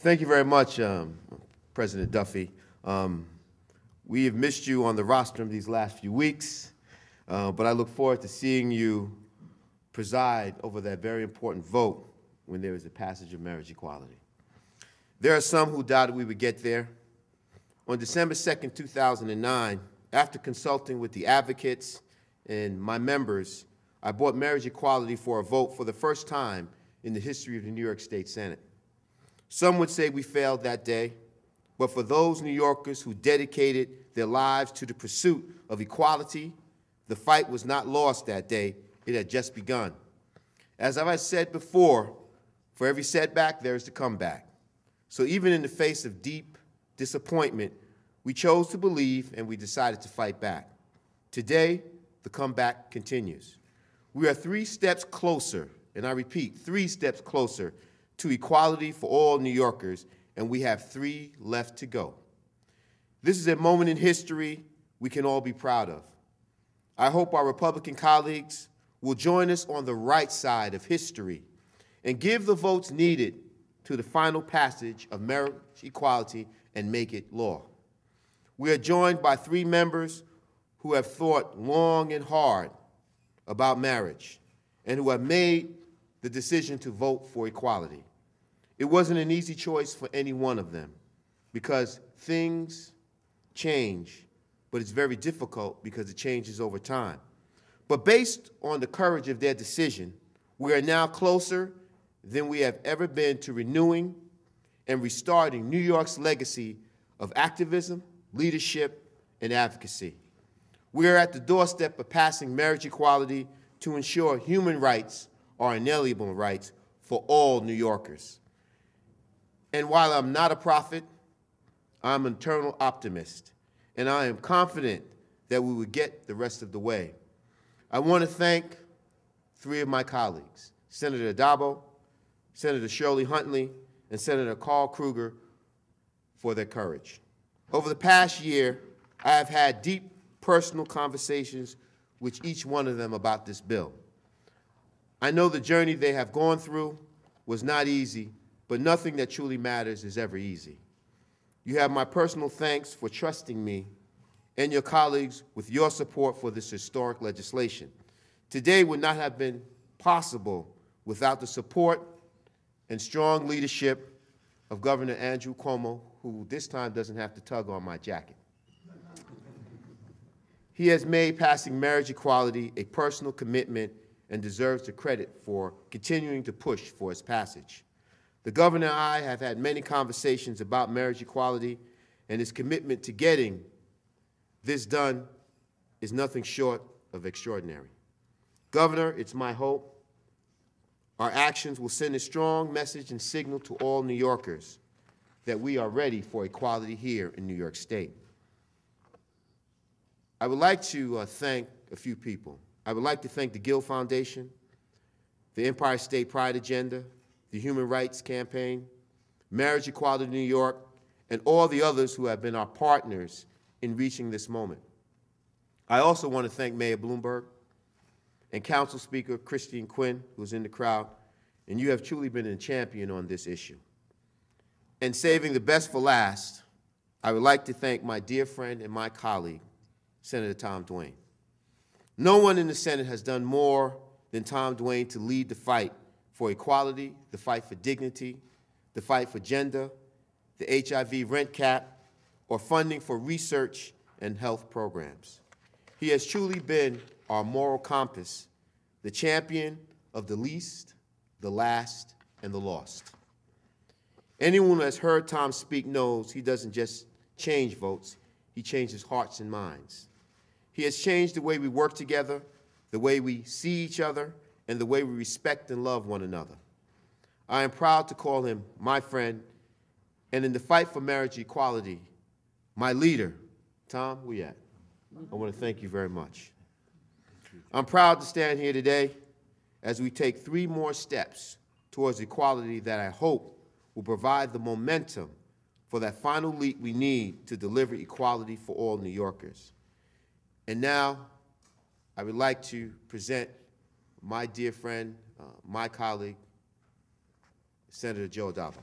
Thank you very much, President Duffy. We have missed you on the rostrum these last few weeks, but I look forward to seeing you preside over that very important vote when there is a passage of marriage equality. There are some who doubted we would get there. On December 2nd, 2009, after consulting with the advocates and my members, I brought marriage equality for a vote for the first time in the history of the New York State Senate. Some would say we failed that day, but for those New Yorkers who dedicated their lives to the pursuit of equality, the fight was not lost that day. It had just begun. As I said before, for every setback, there is a comeback. So even in the face of deep disappointment, we chose to believe and we decided to fight back. Today, the comeback continues. We are 3 steps closer, and I repeat, 3 steps closer to equality for all New Yorkers, and we have 3 left to go. This is a moment in history we can all be proud of. I hope our Republican colleagues will join us on the right side of history and give the votes needed to the final passage of marriage equality and make it law. We are joined by 3 members who have thought long and hard about marriage and who have made the decision to vote for equality. It wasn't an easy choice for any one of them because things change, but it's very difficult because it changes over time. But based on the courage of their decision, we are now closer than we have ever been to renewing and restarting New York's legacy of activism, leadership, and advocacy. We are at the doorstep of passing marriage equality to ensure human rights are inalienable rights for all New Yorkers. And while I'm not a prophet, I'm an eternal optimist, and I am confident that we will get the rest of the way. I want to thank 3 of my colleagues, Senator Addabbo, Senator Shirley Huntley, and Senator Carl Kruger for their courage. Over the past year, I have had deep personal conversations with each one of them about this bill. I know the journey they have gone through was not easy, but nothing that truly matters is ever easy. You have my personal thanks for trusting me and your colleagues with your support for this historic legislation. Today would not have been possible without the support and strong leadership of Governor Andrew Cuomo, who this time doesn't have to tug on my jacket. He has made passing marriage equality a personal commitment and deserves the credit for continuing to push for its passage. The governor and I have had many conversations about marriage equality, and his commitment to getting this done is nothing short of extraordinary. Governor, it's my hope our actions will send a strong message and signal to all New Yorkers that we are ready for equality here in New York State. I would like to thank a few people. I would like to thank the Gill Foundation, the Empire State Pride Agenda, the Human Rights Campaign, Marriage Equality New York, and all the others who have been our partners in reaching this moment. I also want to thank Mayor Bloomberg and Council Speaker Christine Quinn, who's in the crowd, and you have truly been a champion on this issue. And saving the best for last, I would like to thank my dear friend and my colleague, Senator Tom Dwayne. No one in the Senate has done more than Tom Dwayne to lead the fight for equality, the fight for dignity, the fight for gender, the HIV rent cap, or funding for research and health programs. He has truly been our moral compass, the champion of the least, the last, and the lost. Anyone who has heard Tom speak knows he doesn't just change votes, he changes hearts and minds. He has changed the way we work together, the way we see each other, and the way we respect and love one another. I am proud to call him my friend, and in the fight for marriage equality, my leader. Tom, where you at? I want to thank you very much. I'm proud to stand here today as we take 3 more steps towards equality that I hope will provide the momentum for that final leap we need to deliver equality for all New Yorkers. And now, I would like to present my dear friend, my colleague, Senator Joe Addabbo.